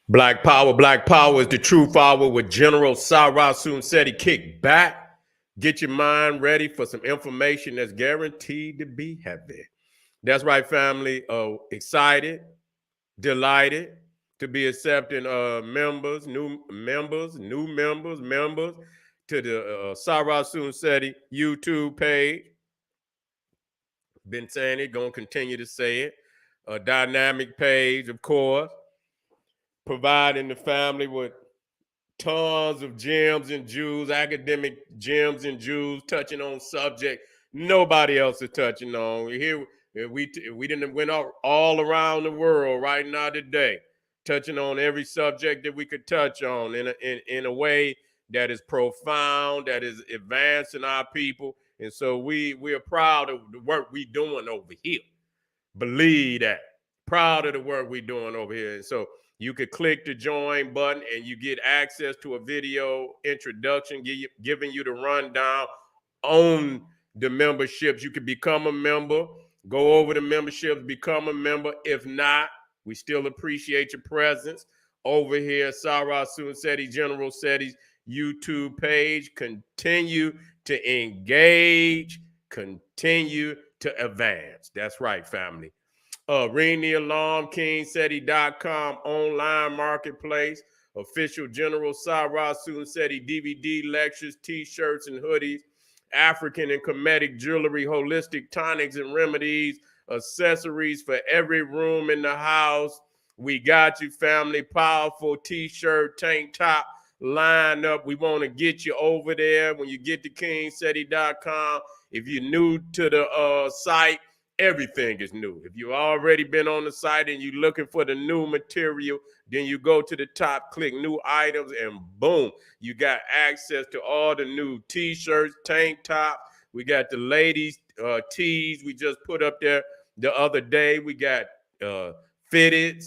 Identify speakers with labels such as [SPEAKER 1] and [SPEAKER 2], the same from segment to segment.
[SPEAKER 1] Black Power is the true power with General Sara Seti. Kick back, get your mind ready for some information that's guaranteed to be heavy. That's right, family. Excited, delighted to be accepting members to the Sara Seti YouTube page. Been saying it, gonna continue to say it. A dynamic page, of course, providing the family with tons of gems and jewels, academic gems and jewels, touching on subject nobody else is touching on. Here we didn't went all around the world right now today, touching on every subject that we could touch on in a way that is profound, that is advancing our people. And so we are proud of the work we doing over here. Believe that. Proud of the work we're doing over here. And so you could click the join button and you get access to a video introduction giving you the rundown on the memberships. You could become a member, go over the memberships, become a member. If not, we still appreciate your presence over here. Sara Seti, General Seti's YouTube page. Continue to engage, continue to advance. That's right, family. Ring the alarm, KingSeti.com online marketplace, official General Sara Seti DVD lectures, t-shirts and hoodies, African and Kemetic jewelry, holistic tonics and remedies, accessories for every room in the house. We got you, family. Powerful t-shirt, tank top, line up. We want to get you over there. When you get to KingSeti.com, if you're new to the site, everything is new. If you've already been on the site and you're looking for the new material, then you go to the top, click new items, and boom, you got access to all the new t-shirts, tank tops. We got the ladies tees we just put up there the other day. We got fitted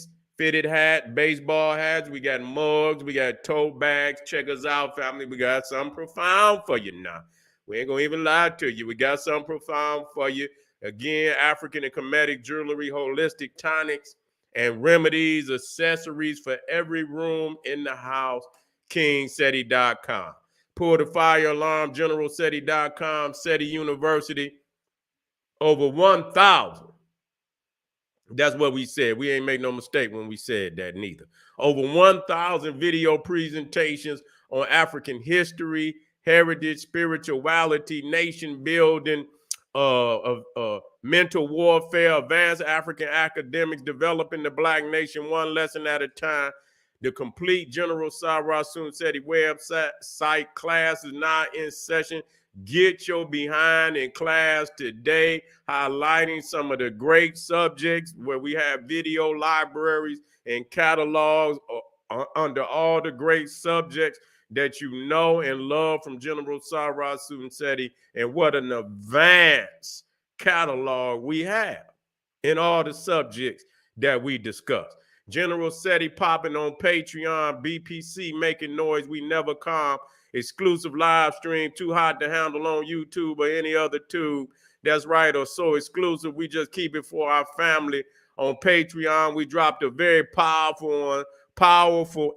[SPEAKER 1] hat, baseball hats. We got mugs. We got tote bags. Check us out, family. We got something profound for you now. We ain't gonna even lie to you. We got something profound for you. Again, African and Kemetic jewelry, holistic tonics and remedies, accessories for every room in the house, KingSeti.com. Pull the fire alarm, GeneralSeti.com, Seti University, over 1,000. That's what we said. We ain't made no mistake when we said that neither. Over 1,000 video presentations on African history, heritage, spirituality, nation building, mental warfare, advanced African academics, developing the Black nation one lesson at a time. The complete General Sara Seti website class is now in session. Get your behind in class today, highlighting some of the great subjects where we have video libraries and catalogs under all the great subjects that you know and love from General Sara Seti. And what an advanced catalog we have in all the subjects that we discuss. General Seti popping on Patreon, BPC making noise, we never calm. Exclusive live stream, too hot to handle on YouTube or any other tube. That's right, or so exclusive. We just keep it for our family. On Patreon, we dropped a very powerful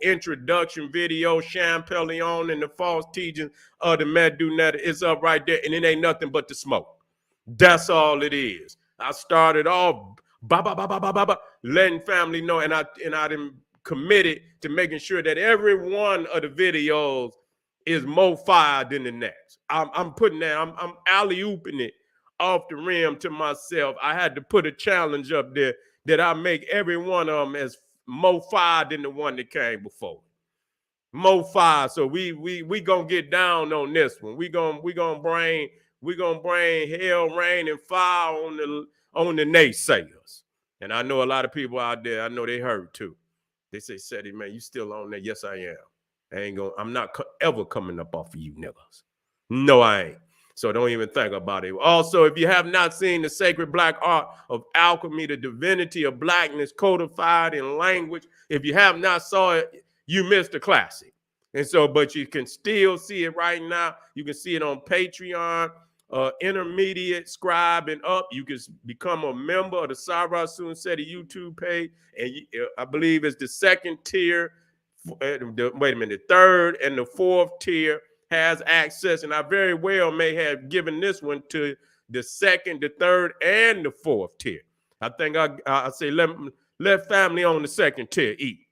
[SPEAKER 1] introduction video, Champellion and the false teachings of the Medunetta. It's up right there, and it ain't nothing but the smoke. That's all it is. I started off letting family know, and I done committed to making sure that every one of the videos is more fire than the next. I'm putting that, I'm alley-ooping it off the rim to myself. I had to put a challenge up there that I make every one of them as more fire than the one that came before. More fire. So we gonna get down on this one. We gonna bring hell, rain, and fire on the naysayers. And I know a lot of people out there, I know they heard too. They say, Seti, man, you still on there? Yes, I am. I'm not ever coming up off of you niggas. No, I ain't. So don't even think about it. Also, if you have not seen the sacred Black art of alchemy, the divinity of Blackness codified in language, if you have not saw it, you missed a classic. And so, but you can still see it right now. You can see it on Patreon. intermediate scribe and up, you can become a member of the Sara Seti YouTube page. And I believe it's the second tier, wait a minute, the third and the fourth tier has access. And I very well may have given this one to the second, the third, and the fourth tier. I think I say let family on the second tier eat.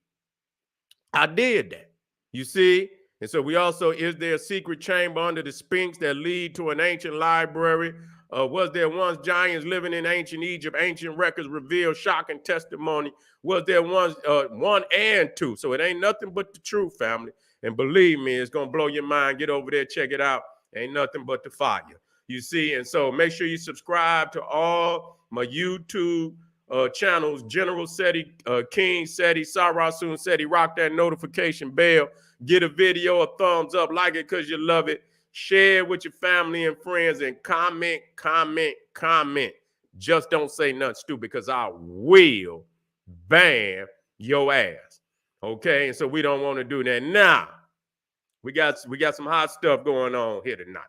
[SPEAKER 1] I did that. You see? And so we also, is there a secret chamber under the Sphinx that lead to an ancient library? Was there once giants living in ancient Egypt? Ancient records reveal shocking testimony. Was there once one and two? So it ain't nothing but the truth, family. And believe me, it's going to blow your mind. Get over there, check it out. Ain't nothing but the fire. You see? And so make sure you subscribe to all my YouTube channels, General Seti, King Seti, Sara Seti. Rock that notification bell. Get a video a thumbs up, like it because you love it. Share with your family and friends, and comment. Just don't say nothing stupid, because I will ban your ass. Okay, and so we don't want to do that. Now, we got some hot stuff going on here tonight.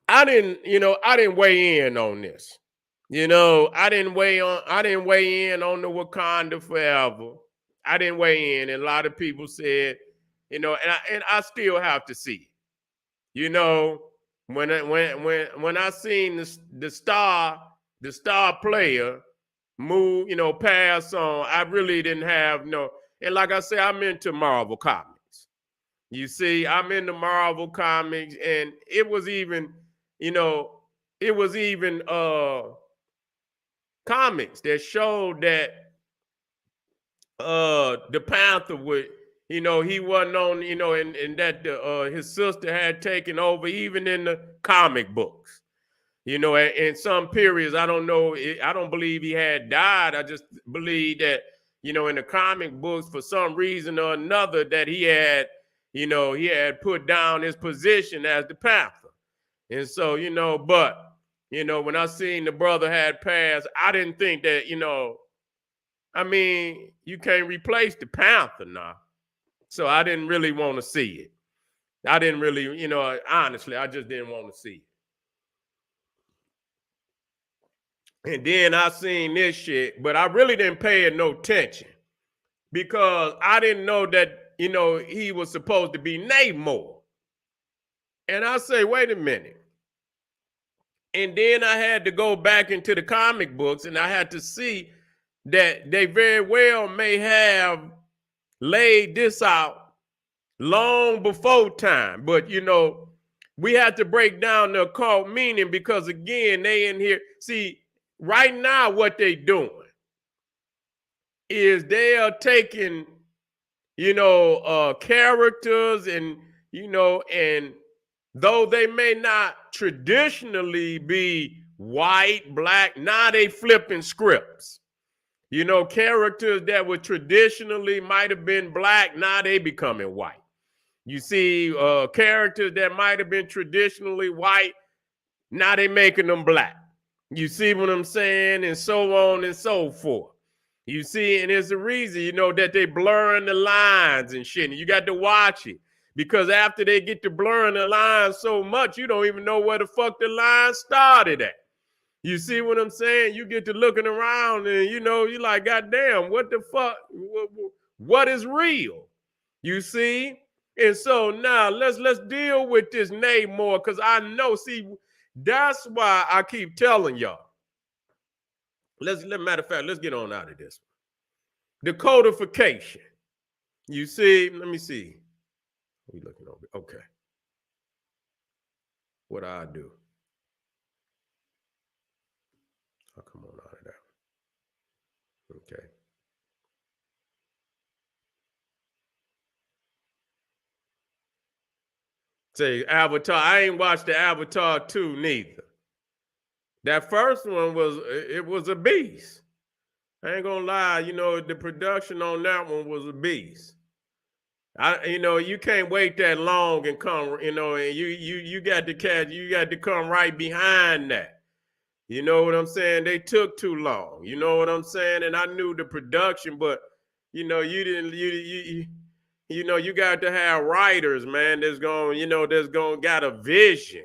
[SPEAKER 1] I didn't weigh in on this. I didn't weigh in on the Wakanda forever. I didn't weigh in, and a lot of people said, and I still have to see it. When I seen the star player move, pass on, I really didn't have no. And like I said, I'm into Marvel comics. You see, I'm into Marvel comics, and it was even comics that showed that the Panther would, he wasn't on, and that his sister had taken over, even in the comic books. In some periods, I don't know, I don't believe he had died. I just believe that, in the comic books, for some reason or another, that he had put down his position as the Panther. And so, but, when I seen the brother had passed, I didn't think that, you can't replace the Panther now. So I didn't really want to see it. I didn't really, honestly, I just didn't want to see it. And then I seen this shit, but I really didn't pay it no attention, because I didn't know that, he was supposed to be Namor. And I say, wait a minute. And then I had to go back into the comic books, and I had to see that they very well may have laid this out long before time. But, we have to break down the occult meaning, because, again, they in here. See, right now what they doing is they are taking, characters and, and though they may not traditionally be white, black, now they flipping scripts. Characters that were traditionally might have been black, now they becoming white. You see, characters that might have been traditionally white, now they making them black. You see what I'm saying? And so on and so forth. You see, and there's a reason, that they blurring the lines and shit. And you got to watch it, because after they get to blurring the lines so much, you don't even know where the fuck the line started at. You see what I'm saying? You get to looking around, and you're like, God damn, what the fuck? What is real? You see? And so now let's deal with this Namor, because I know, see, that's why I keep telling y'all. Matter of fact, let's get on out of this. The codification. You see, let me see. We looking over. Okay. What I do? I'll come on out of that. Okay. Say Avatar. I ain't watched the Avatar 2 neither. That first one was a beast. I ain't gonna lie, the production on that one was a beast. You can't wait that long and come, and you got to come right behind that. You know what I'm saying? They took too long. You know what I'm saying? And I knew the production, but you got to have writers, man. That's going got a vision.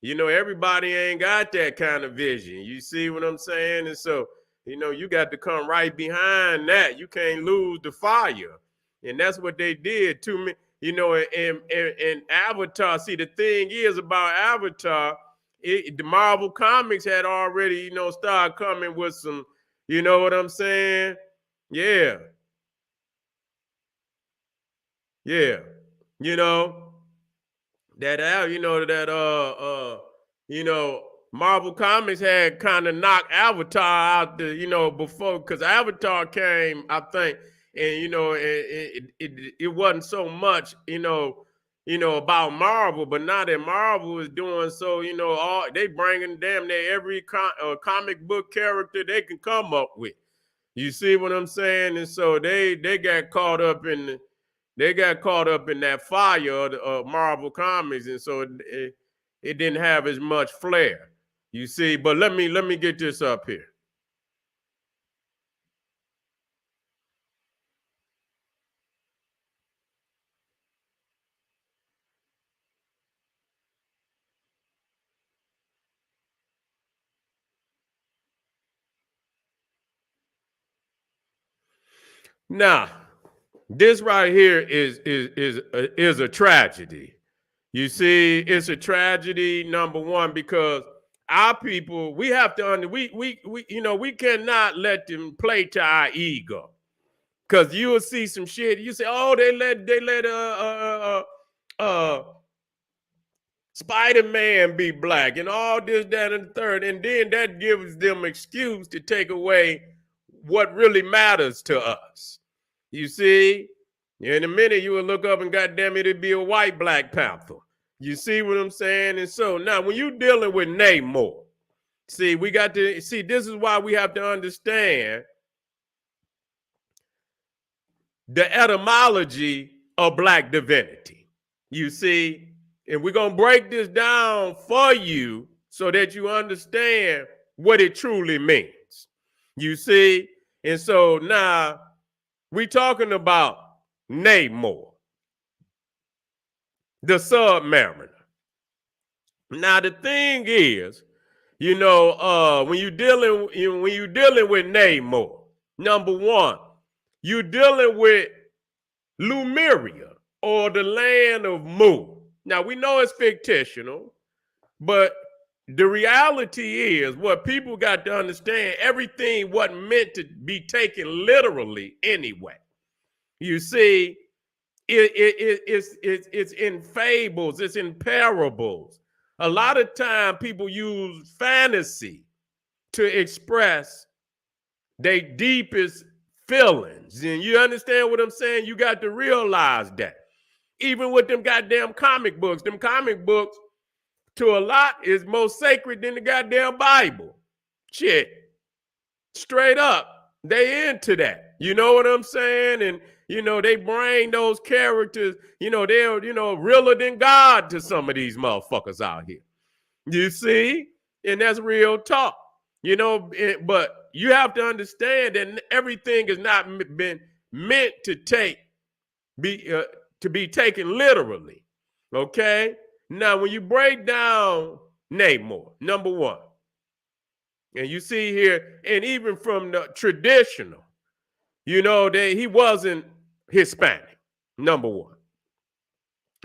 [SPEAKER 1] everybody ain't got that kind of vision. You see what I'm saying? And so, you got to come right behind that. You can't lose the fire. And that's what they did to me. And Avatar, see, the thing is about Avatar, the Marvel Comics had already, started coming with some, you know what I'm saying? Yeah. Yeah. You know, you know, Marvel Comics had kind of knocked Avatar out before, because Avatar came, I think, and it wasn't so much, about Marvel, but now that Marvel is doing so, all they bringing damn near every comic book character they can come up with. You see what I'm saying? And so they got caught up in that fire of the Marvel Comics, and so it didn't have as much flair. You see, but let me get this up here. Now, this right here is a tragedy. You see, it's a tragedy, number one, because our people, we have to we cannot let them play to our ego. Cause you will see some shit. You say, oh, they let Spider-Man be black and all this, that, and the third. And then that gives them excuse to take away what really matters to us. You see? In a minute, you will look up and goddamn it'd be a white Black Panther. You see what I'm saying? And so now when you're dealing with Namor, see, this is why we have to understand the etymology of Black divinity. You see? And we're going to break this down for you so that you understand what it truly means. You see? And so now we're talking about Namor, the submariner. Now the thing is, when you're dealing with Namor, number one, you're dealing with Lemuria, or the land of Mu. Now we know it's fictional, but the reality is what people got to understand, everything wasn't meant to be taken literally anyway. You see, it's in fables, it's in parables. A lot of time people use fantasy to express their deepest feelings. And you understand what I'm saying? You got to realize that. Even with them goddamn comic books, to a lot is more sacred than the goddamn Bible. Shit. Straight up. They into that. You know what I'm saying? And they bring those characters, they're, realer than God to some of these motherfuckers out here. You see? And that's real talk. But you have to understand that everything has not been meant to be taken literally. Okay? Now, when you break down Namor, number one, and you see here, and even from the traditional, he wasn't Hispanic, number one.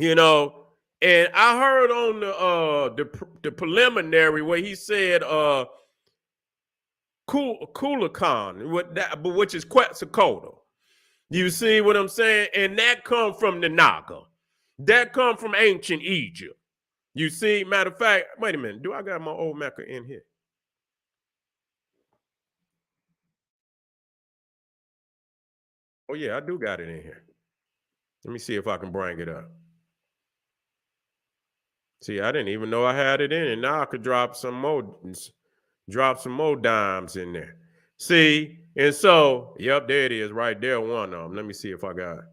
[SPEAKER 1] And I heard on the preliminary where he said Kulakan, which is Quetzalcoatl. You see what I'm saying? And that come from the Naga. That come from ancient Egypt. You see, matter of fact, wait a minute. Do I got my old Mecca in here? Oh, yeah, I do got it in here. Let me see if I can bring it up. See, I didn't even know I had it in it. Now I could drop some more dimes in there. See, and so, yep, there it is right there, one of them. Let me see if I got it.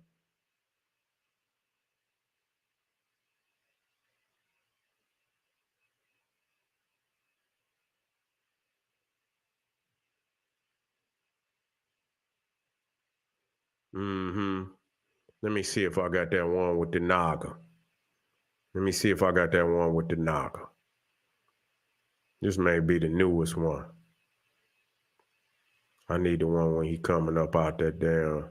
[SPEAKER 1] Mm-hmm. Let me see if I got that one with the Naga. Let me see if I got that one with the Naga. This may be the newest one. I need the one when he coming up out that damn.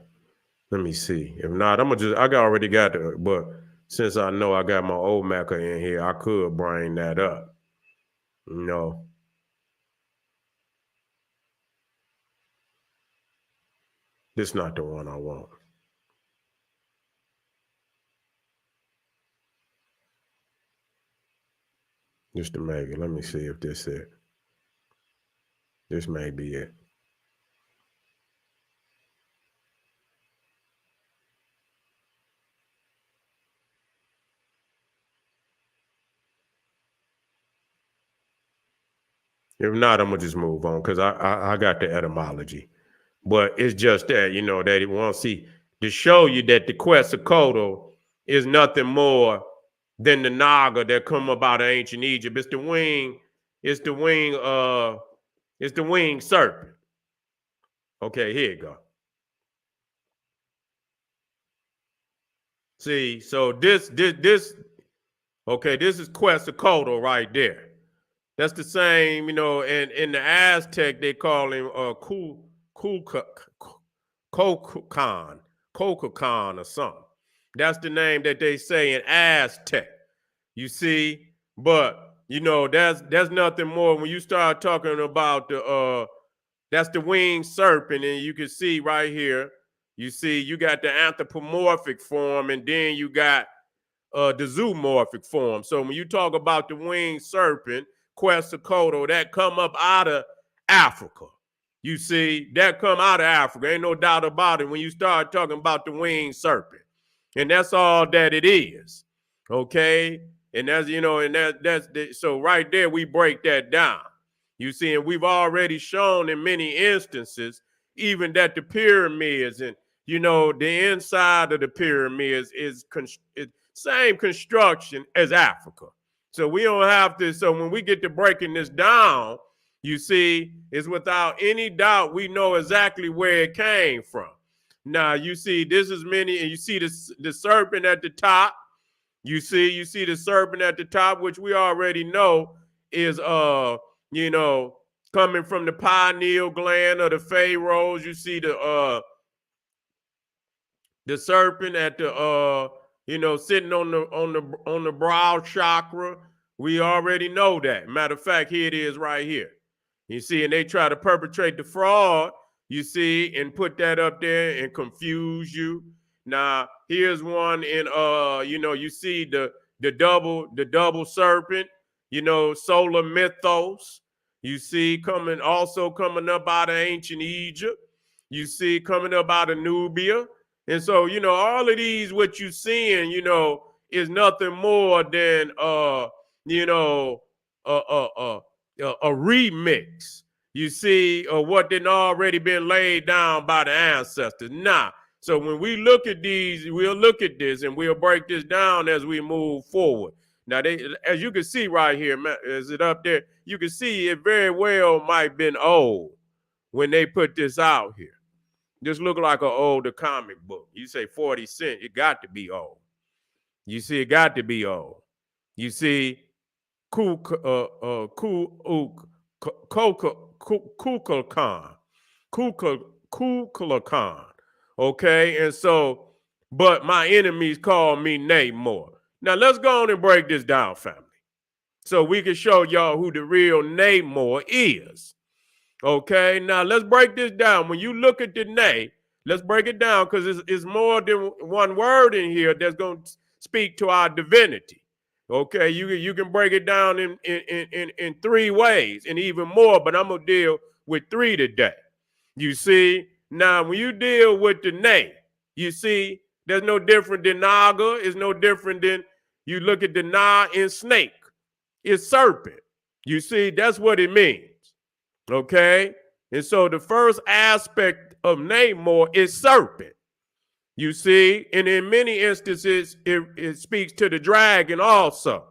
[SPEAKER 1] Let me see. If not, already got the, but since I know I got my old Maca in here, I could bring that up. No. This not the one I want. Just to make it. Let me see if this is it. This may be it. If not, I'm gonna just move on because I got the etymology. But it's just that, that it wants to show you that the Quetzalcoatl is nothing more than the Naga that come about of ancient Egypt. It's the winged serpent. Okay, here you go. See, so this okay, this is Quetzalcoatl right there. That's the same, and in the Aztec they call him Cocacan or something. That's the name that they say in Aztec. You see, but that's nothing more. When you start talking about that's the winged serpent, and you can see right here. You see, you got the anthropomorphic form, and then you got the zoomorphic form. So when you talk about the winged serpent, Quetzalcoatl, that come up out of Africa. You see, that come out of Africa. Ain't no doubt about it when you start talking about the winged serpent. And that's all that it is. Okay? And that's, so right there, we break that down. You see, and we've already shown in many instances, even that the pyramids and, the inside of the pyramids is same construction as Africa. So we don't have to, so when we get to breaking this down, you see, it's without any doubt, we know exactly where it came from. Now, you see, this is many, and you see the serpent at the top. You see the serpent at the top, which we already know is, coming from the pineal gland of the pharaohs. You see the serpent at the, sitting on the brow chakra. We already know that. Matter of fact, here it is right here. You see, and they try to perpetrate the fraud, you see, and put that up there and confuse you. Now, here's one in you see the double serpent, solar mythos. You see coming up out of ancient Egypt. You see coming up out of Nubia. And so, all of these, what you're seeing, is nothing more than a remix, you see, of what had already been laid down by the ancestors. Now, so when we look at these, we'll look at this and we'll break this down as we move forward. Now, as you can see right here, is it up there? You can see it very well might have been old when they put this out here. Just look like an older comic book. You say 40 cents, it got to be old. You see, it got to be old. You see, Kukulkan. Okay, and so, but my enemies call me Namor. Now let's go on and break this down, family, so we can show y'all who the real Namor is. Okay, now let's break this down. When you look at the name, let's break it down because it's more than one word in here that's going to speak to our divinity. Okay, you can break it down in three ways and even more, but I'm gonna deal with three today. You see, now when you deal with the name, you see, there's no different than naga. It's no different than you look at the na in snake. It's serpent. You see, that's what it means. Okay, and so the first aspect of Namor is serpent. You see, and in many instances, it speaks to the dragon also.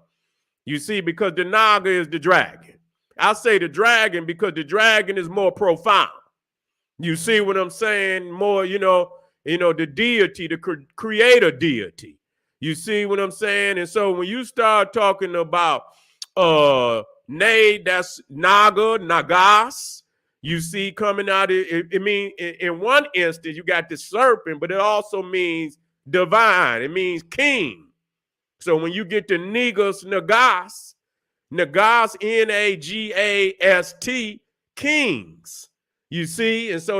[SPEAKER 1] You see, because the Naga is the dragon. I say the dragon because the dragon is more profound. You see what I'm saying? More, the deity, the creator deity. You see what I'm saying? And so when you start talking about nay, that's naga, nagas. You see coming out, it means in one instance, you got the serpent, but it also means divine. It means king. So when you get the negus, nagas, nagas, N-A-G-A-S-T, kings. You see, and so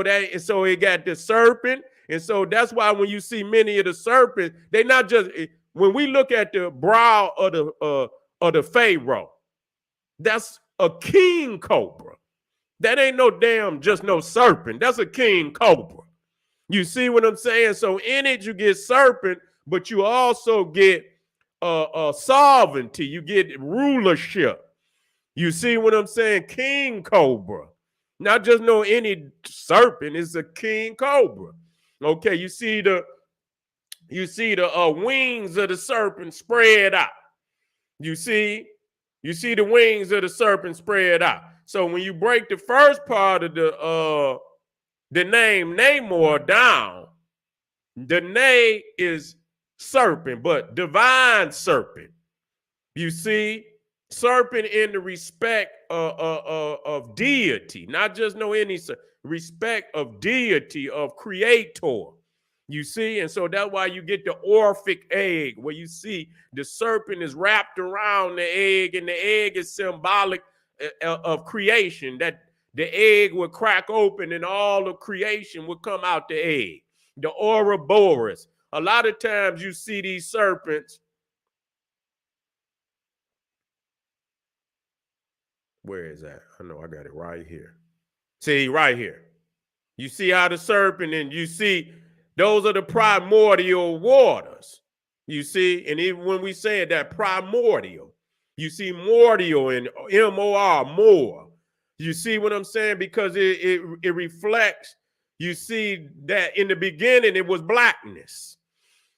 [SPEAKER 1] it got the serpent, and so that's why when you see many of the serpents, they not just when we look at the brow of the Pharaoh, that's a king cobra. That ain't no damn just no serpent. That's a king cobra. You see what I'm saying? So in it you get serpent, but you also get sovereignty. You get rulership. You see what I'm saying? King cobra. Not just no any serpent. It's a king cobra. Okay, you see the wings of the serpent spread out. You see the wings of the serpent spread out. So when you break the first part of the name Namor down, the name is serpent, but divine serpent. You see, serpent in the respect of deity, not just no any respect of deity, of creator. You see, and so that's why you get the Orphic egg, where you see the serpent is wrapped around the egg, and the egg is symbolic of creation, that the egg would crack open and all of creation would come out the egg. The Ouroboros. A lot of times you see these serpents. Where is that? I know I got it right here. See, right here. You see how the serpent, and you see those are the primordial waters. You see, and even when we say that primordial, you see mordial and M-O-R, more. You see what I'm saying? Because it reflects, you see that in the beginning it was blackness.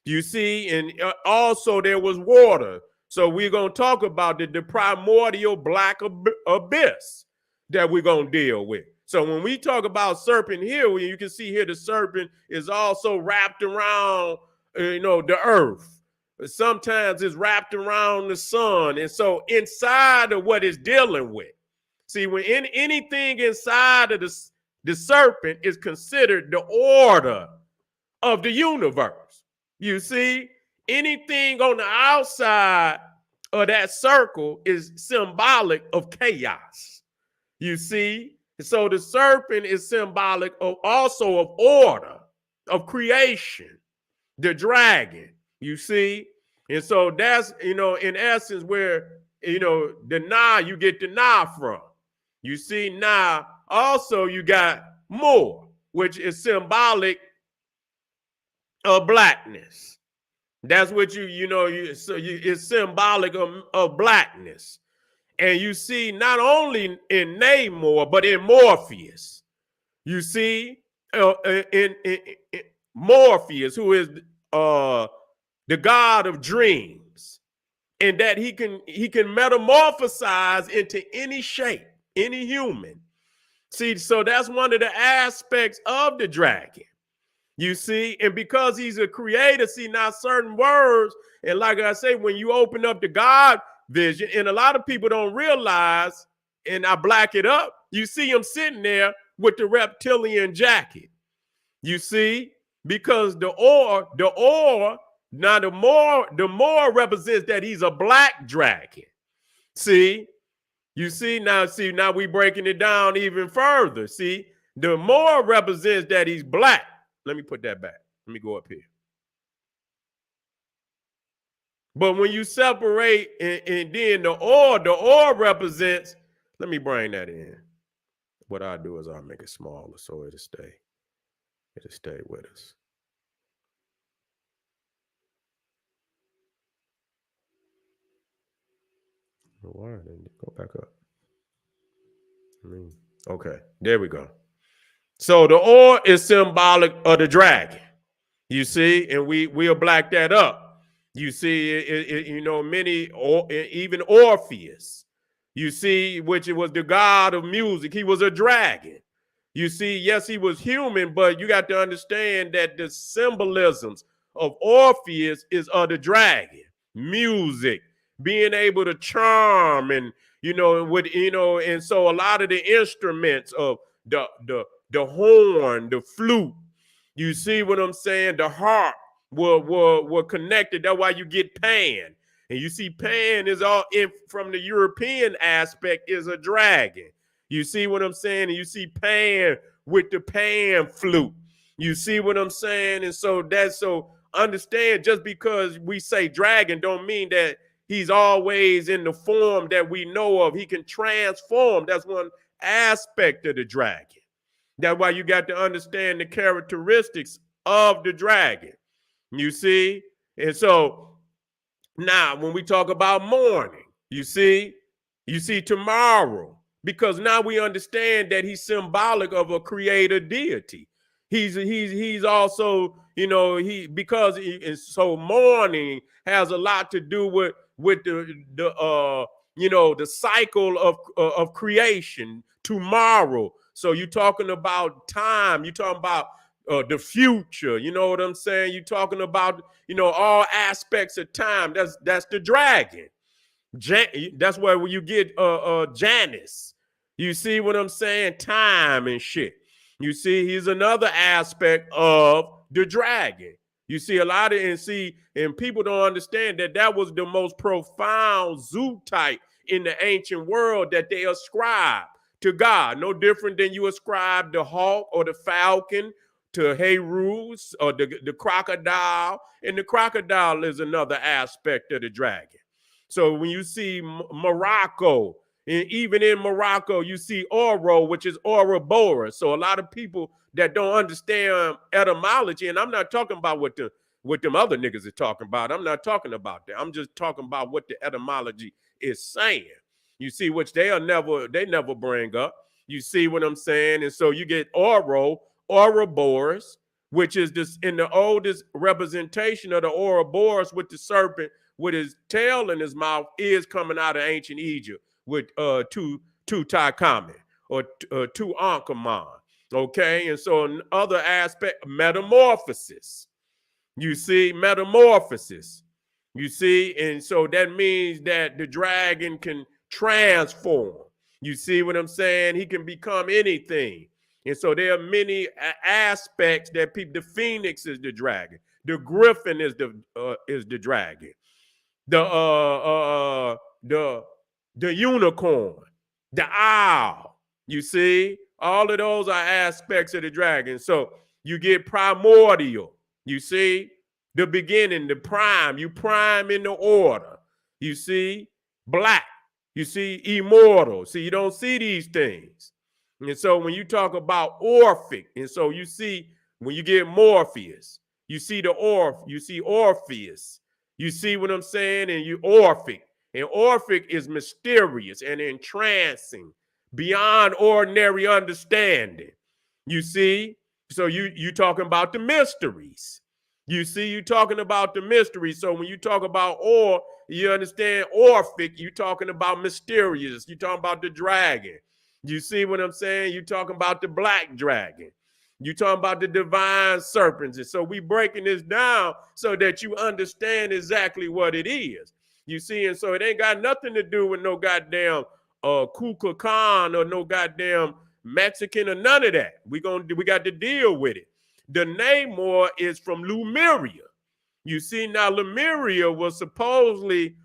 [SPEAKER 1] You see, and also there was water. So we're going to talk about the primordial black abyss that we're going to deal with. So when we talk about serpent here, you can see here the serpent is also wrapped around, the earth. Sometimes it's wrapped around the sun. And so inside of what it's dealing with, see, when anything inside of the serpent is considered the order of the universe. You see, anything on the outside of that circle is symbolic of chaos. You see, so the serpent is symbolic of also of order, of creation, the dragon, you see. And so that's, in essence where, the Na, you get the Na from. You see, now also you got more, which is symbolic of blackness. That's what it's symbolic of blackness. And you see not only in Namor, but in Morpheus. You see in Morpheus, who is the god of dreams, and that he can metamorphosize into any shape, any human. See, so that's one of the aspects of the dragon. You see, and because he's a creator, see, now certain words, and like I say, when you open up the God vision, and a lot of people don't realize, and I black it up, you see him sitting there with the reptilian jacket. You see, because the more represents that he's a black dragon. See, you see, now we breaking it down even further. See, the more represents that he's black. Let me put that back. Let me go up here. But when you separate and then the or represents, let me bring that in. What I'll do is I'll make it smaller so it'll stay with us. Why didn't it go back up? Okay, there we go. So the or is symbolic of the dragon. You see, and we'll black that up. You see, many, even Orpheus, you see, which was the god of music. He was a dragon. You see, yes, he was human, but you got to understand that the symbolisms of Orpheus is of the dragon, music, being able to charm and and so a lot of the instruments of the horn, the flute, you see what I'm saying, the harp were connected. That's why you get Pan. And you see Pan is all in from the European aspect is a dragon. You see what I'm saying? And you see Pan with the pan flute. You see what I'm saying? And so understand, just because we say dragon don't mean that he's always in the form that we know of. He can transform. That's one aspect of the dragon. That's why you got to understand the characteristics of the dragon. You see? And so now when we talk about morning, you see tomorrow, because now we understand that he's symbolic of a creator deity. He's also, and so morning has a lot to do with the cycle of creation, tomorrow. So you're talking about time, you're talking about the future, you know what I'm saying? You're talking about, all aspects of time. That's the dragon. That's where you get Janus. You see what I'm saying? Time and shit. You see, he's another aspect of the dragon. You see a lot of, and people don't understand that was the most profound zoo type in the ancient world that they ascribe to God. No different than you ascribe the hawk or the falcon to Herus or the crocodile. And the crocodile is another aspect of the dragon. So when you see Morocco, and even in Morocco, you see Oro, which is Ouroboros. So a lot of people that don't understand etymology, and I'm not talking about what them other niggas are talking about. I'm not talking about that. I'm just talking about what the etymology is saying. You see, which they never bring up. You see what I'm saying? And so you get Ouroboros, which is this in the oldest representation of the Ouroboros with the serpent with his tail in his mouth is coming out of ancient Egypt with Tutankhamun or Tutankhamun. Okay, and so another aspect, metamorphosis. You see, metamorphosis. You see, and so that means that the dragon can transform. You see what I'm saying? He can become anything. And so there are many aspects that people. The phoenix is the dragon. The griffin is the dragon. The unicorn, the owl. You see, all of those are aspects of the dragon. So you get primordial. You see, the beginning, the prime. You prime in the order. You see, black. You see, immortal. See, you don't see these things. And so when you talk about Orphic, and so you see when you get Morpheus, you see you see Orpheus. You see what I'm saying? And you Orphic. And Orphic is mysterious and entrancing, beyond ordinary understanding. You see? So you talking about the mysteries. You see, you talking about the mysteries. So when you talk about you understand Orphic, you talking about mysterious. You talking about the dragon. You see what I'm saying? You talking about the black dragon. You talking about the divine serpents. And so we breaking this down so that you understand exactly what it is. You see, and so it ain't got nothing to do with no goddamn Kukulkan Khan or no goddamn Mexican or none of that. We got to deal with it. The Namor is from Lemuria. You see, now Lemuria was supposedly,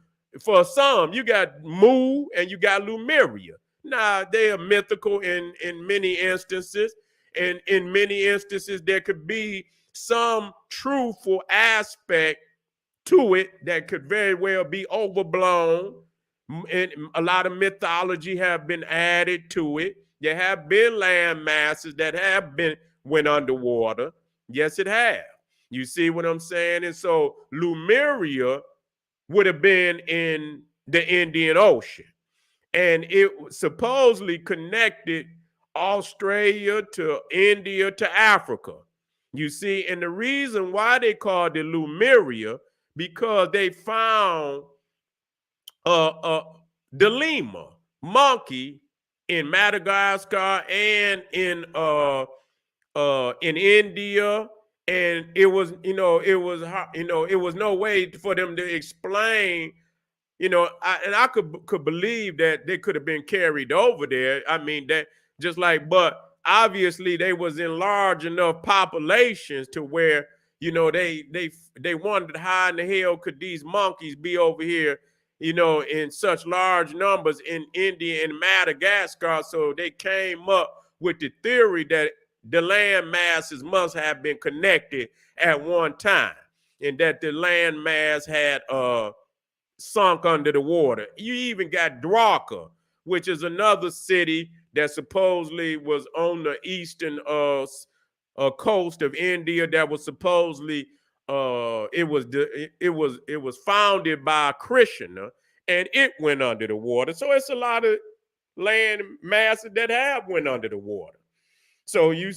[SPEAKER 1] for some, you got Mu and you got Lemuria. Now, they are mythical in many instances. And in many instances, there could be some truthful aspect to it that could very well be overblown. And a lot of mythology have been added to it. There have been land masses that have went underwater. Yes, it have. You see what I'm saying? And so Lemuria would have been in the Indian Ocean. And it supposedly connected Australia to India to Africa. You see, and the reason why they called it Lemuria, because they found the lemur monkey in Madagascar and in India, and it was no way for them to explain I could believe that they could have been carried over there. I mean, that just like, but obviously they was in large enough populations to where, they wondered how in the hell could these monkeys be over here, in such large numbers in India and Madagascar. So they came up with the theory that the land masses must have been connected at one time, and that the land mass had sunk under the water. You even got Dwarka, which is another city that supposedly was on the eastern coast of India. That was supposedly it was founded by a Krishna, and it went under the water. So it's a lot of land masses that have went under the water. So and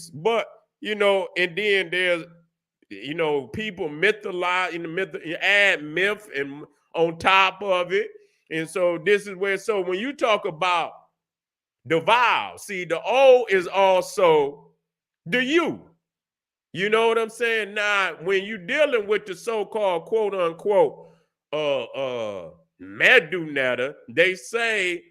[SPEAKER 1] then there's people mythologize add myth and on top of it. And so this is where, so when you talk about the vowel, see, the O is also the U. You know what I'm saying? Now, when you're dealing with the so-called quote unquote Medunetta, they say,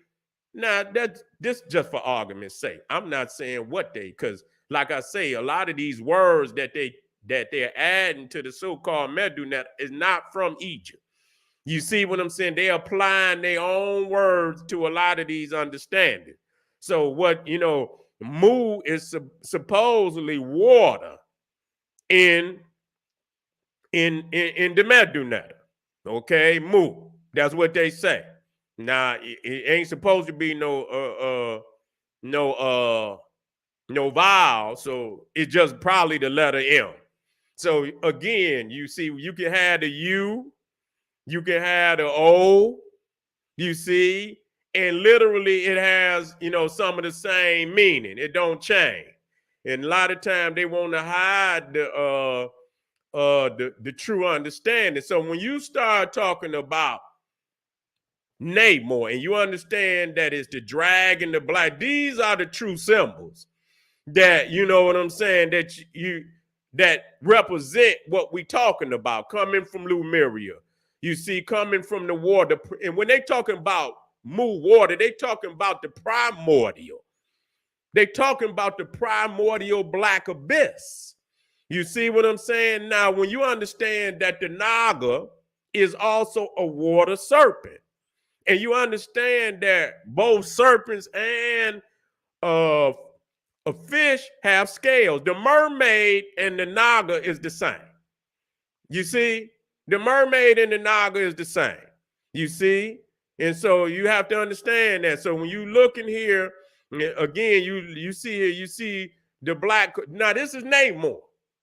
[SPEAKER 1] now that this just for argument's sake. I'm not saying what they, because like I say, a lot of these words that they're adding to the so-called Medunetta is not from Egypt. You see what I'm saying? They're applying their own words to a lot of these understandings. So what, mu is supposedly water in the Medunetta. Okay, mu. That's what they say. Now it ain't supposed to be no vowel, so it's just probably the letter M. So again, you see, you can have the U, you can have the O, you see, and literally it has, some of the same meaning. It don't change. And a lot of times they want to hide the true understanding. So when you start talking about Namor and you understand that it's the dragon, the black, these are the true symbols that, you know what I'm saying, that represent what we talking about, coming from Lemuria. You see, coming from the water. And when they talking about mu water, they talking about the primordial. They talking about the primordial black abyss. You see what I'm saying? Now, when you understand that the Naga is also a water serpent, and you understand that both serpents and a fish have scales, the mermaid and the Naga is the same. You see, the mermaid and the Naga is the same. You see, and so you have to understand that. So when you look in here, again, you see here, you see the black. Now this is Namor.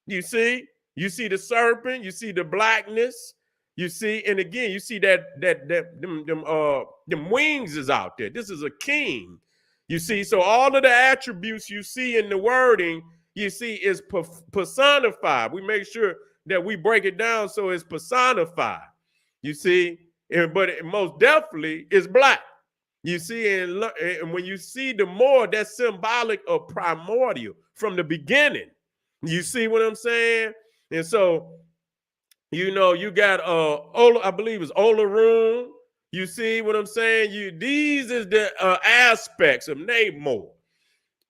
[SPEAKER 1] You see the serpent, you see the blackness, you see, and again, you see that them wings is out there. This is a king. You see, so all of the attributes you see in the wording, you see, is personified. We make sure that we break it down so it's personified. You see, but it most definitely is black. You see, and when you see the more, that's symbolic of primordial from the beginning. You see what I'm saying? And so, you got I believe it's Olaroon. You see what I'm saying? These is the aspects of Namor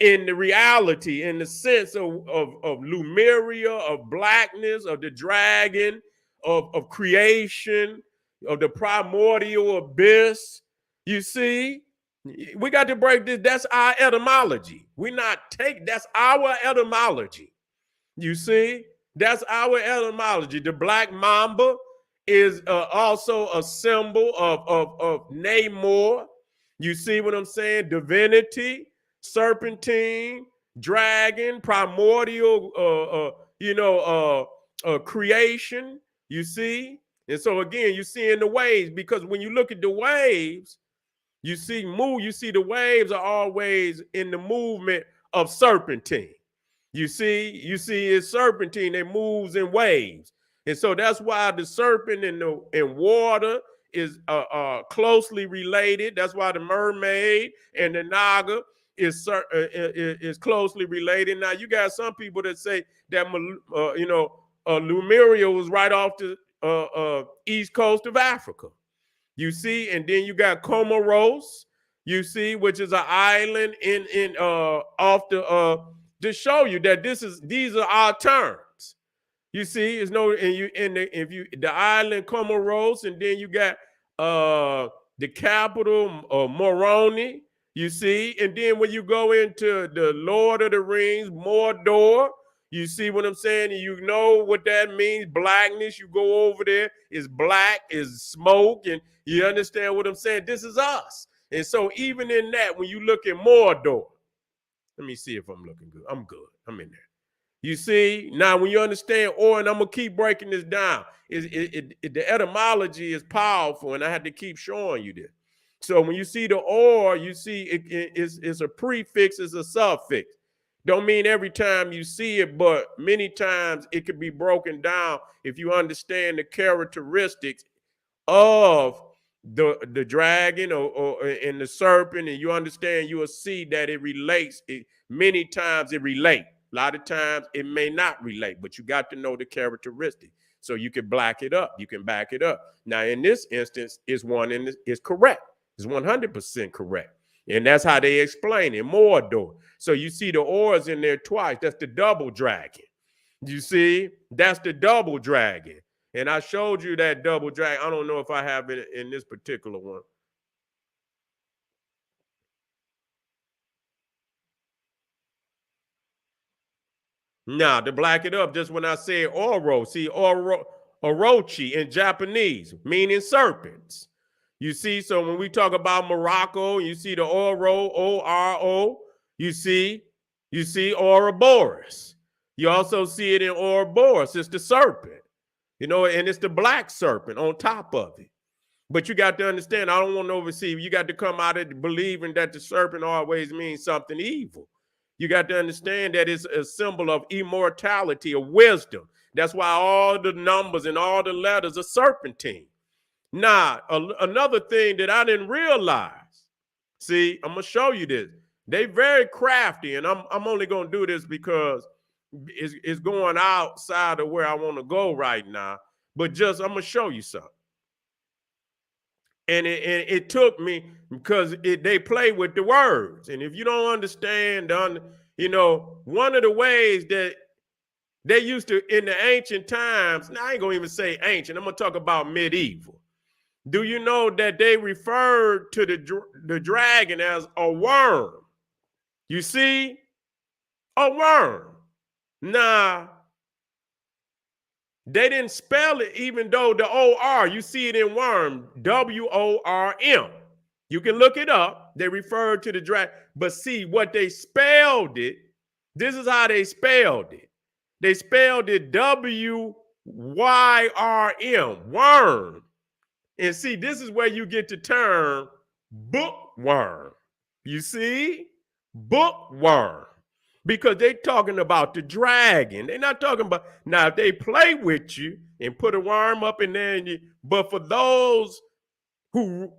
[SPEAKER 1] in the reality, in the sense of Lemuria, of blackness, of the dragon, of creation, of the primordial abyss. You see, we got to break this. That's our etymology. That's our etymology. You see, that's our etymology. The black mamba is also a symbol of Namor. You see what I'm saying? Divinity, serpentine, dragon, primordial, creation. You see, and so again, you see in the waves, because when you look at the waves, you see the waves are always in the movement of serpentine. You see it's serpentine, it moves in waves. And so that's why the serpent in water is closely related. That's why the mermaid and the Naga is closely related. Now you got some people that say that Lemuria was right off the east coast of Africa. You see, and then you got Comoros, you see, which is an island in off the to show you that these are our terms. You see, it's no, and you in the if you the island Comoros, and then you got the capital Moroni. You see, and then when you go into the Lord of the Rings, Mordor, you see what I'm saying? And you know what that means, blackness. You go over there, it's black, is smoke, and you understand what I'm saying? This is us. And so even in that, when you look at Mordor, let me see if I'm looking good. I'm good. I'm in there. You see, now when you understand or, and I'm going to keep breaking this down, the etymology is powerful, and I had to keep showing you this. So when you see the or, you see it's a prefix, it's a suffix. Don't mean every time you see it, but many times it could be broken down if you understand the characteristics of the dragon or and the serpent, and you understand, you will see that it relates. Many times it relates. A lot of times it may not relate, but you got to know the characteristic so you can back it up. You can back it up. Now, in this instance, it's correct. It's 100% correct. And that's how they explain it, Mordor. So you see the oars in there twice. That's the double dragon. You see, that's the double dragon. And I showed you that double dragon. I don't know if I have it in this particular one. Now, to black it up, just when I said oro, see, orochi in Japanese, meaning serpents. You see, so when we talk about Morocco, you see the oro, O-R-O, you see Ouroboros. You also see it in Ouroboros, it's the serpent, you know, and it's the black serpent on top of it. But you got to understand, I don't want to oversee, you got to come out of believing that the serpent always means something evil. You got to understand that it's a symbol of immortality, of wisdom. That's why all the numbers and all the letters are serpentine. Now, another thing that I didn't realize, see, I'm going to show you this. They very crafty, and I'm only going to do this because it's going outside of where I want to go right now. But just, I'm going to show you something. And it took me because they play with the words. And if you don't understand, you know, one of the ways that they used to, in the ancient times, now I ain't going to even say ancient, I'm going to talk about medieval. Do you know that they referred to the dragon as a worm? You see? A worm. Now, they didn't spell it, even though the O-R, you see it in worm, W-O-R-M. You can look it up. They referred to the dragon. But see, what they spelled it, this is how they spelled it. They spelled it W-Y-R-M, worm. And see, this is where you get the term bookworm. You see? Bookworm. Because they're talking about the dragon. They're not talking about, now if they play with you and put a worm up in there, but for those who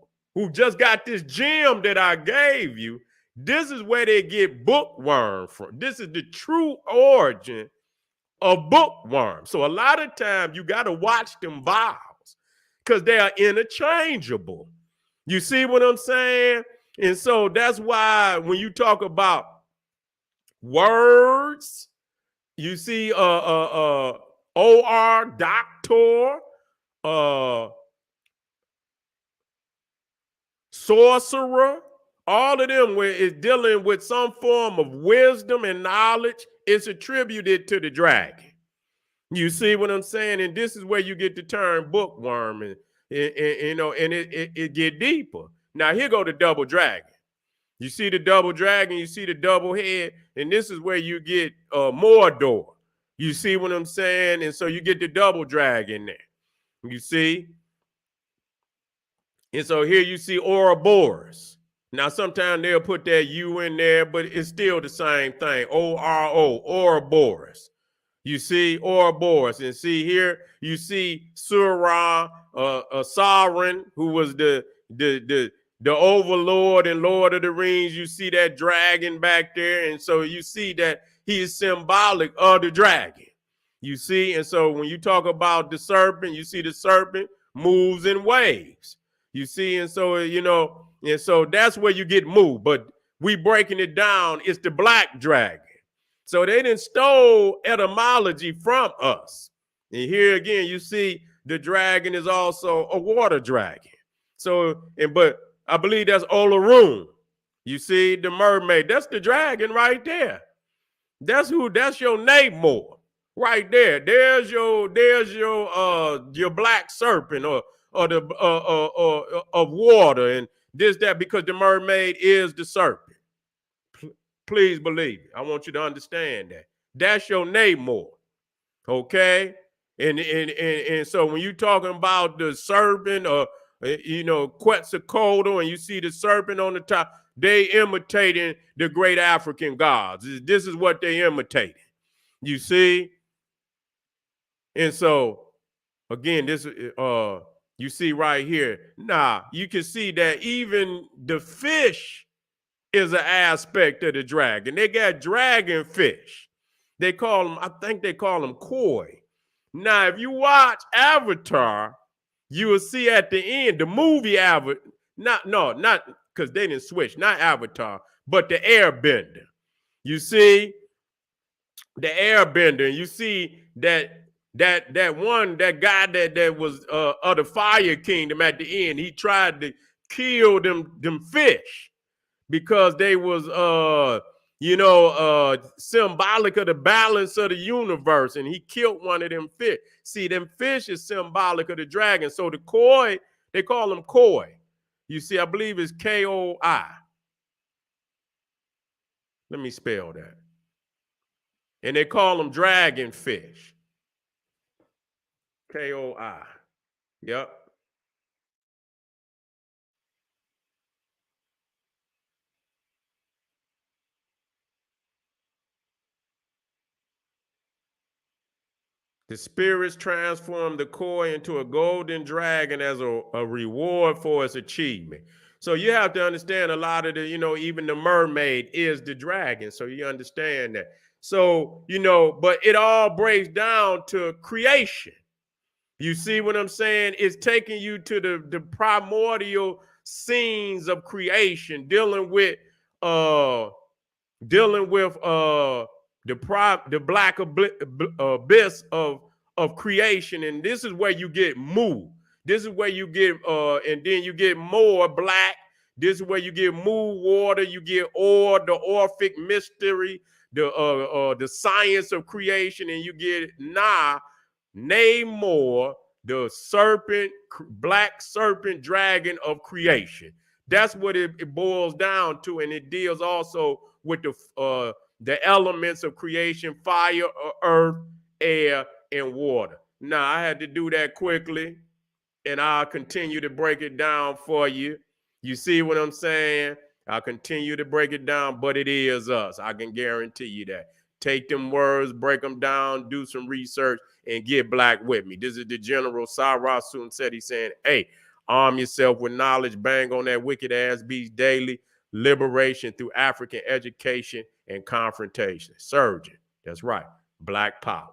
[SPEAKER 1] just got this gem that I gave you, this is where they get bookworm from. This is the true origin of bookworm. So a lot of times you got to watch them vowels because they are interchangeable. You see what I'm saying? And so that's why when you talk about words, you see O-R, doctor, sorcerer, all of them where it's dealing with some form of wisdom and knowledge, it's attributed to the dragon. You see what I'm saying? And this is where you get the term bookworm, and you know, and it get deeper. Now here go the double dragon. You see the double dragon, you see the double head, and this is where you get Mordor. You see what I'm saying? And so you get the double dragon there. You see? And so here you see Ouroboros. Now sometimes they'll put that U in there, but it's still the same thing. O-R-O, Ouroboros. You see Ouroboros. And see here, you see Sara, Sauron, who was the overlord and Lord of the Rings. You see that dragon back there. And so you see that he is symbolic of the dragon. You see? And so when you talk about the serpent, you see the serpent moves in waves. You see, and so, and so that's where you get moved. But we breaking it down, it's the black dragon. So they didn't stole etymology from us. And here again, you see the dragon is also a water dragon. So, but I believe that's Olaroon. You see the mermaid, that's the dragon right there. That's your Namor right there. There's your black serpent or the of water and this that, because the mermaid is the serpent. Please believe me. I want you to understand that. That's your Namor. Okay? And so when you're talking about the serpent or Quetzalcoatl, and you see the serpent on the top, they imitating the great African gods. This is what they imitating. You see? And so again, this you see right here. Nah, you can see that even the fish is an aspect of the dragon. They got dragon fish. They call them, I think they call them koi. Now, if you watch Avatar, you will see at the end, the movie Avatar, not because they didn't switch, not Avatar, but the Airbender. You see the Airbender, and you see that guy that was of the Fire Kingdom at the end. He tried to kill them fish because they was symbolic of the balance of the universe, and he killed one of them fish. See, them fish is symbolic of the dragon. So the koi, they call them koi. You see, I believe it's K-O-I. Let me spell that. And they call them dragon fish. K-O-I. Yep. The spirits transformed the koi into a golden dragon as a reward for its achievement. So you have to understand a lot of the, even the mermaid is the dragon. So you understand that. So, but it all breaks down to creation. You see what I'm saying? It's taking you to the primordial scenes of creation, dealing with the black abyss of creation, and this is where you get moved. This is where you get and then you get more black. This is where you get move water. You get the Orphic mystery, the science of creation, and you get Namor, the serpent, black serpent dragon of creation. That's what it boils down to, and it deals also with the elements of creation: fire, earth, air, and water. Now, I had to do that quickly, and I'll continue to break it down for you. You see what I'm saying? I'll continue to break it down, but it is us. I can guarantee you that. Take them words, break them down, do some research, and get black with me. This is the General Sara Seti saying, hey, arm yourself with knowledge, bang on that wicked ass beast daily, liberation through African education and confrontation. Surgeon, that's right, black power.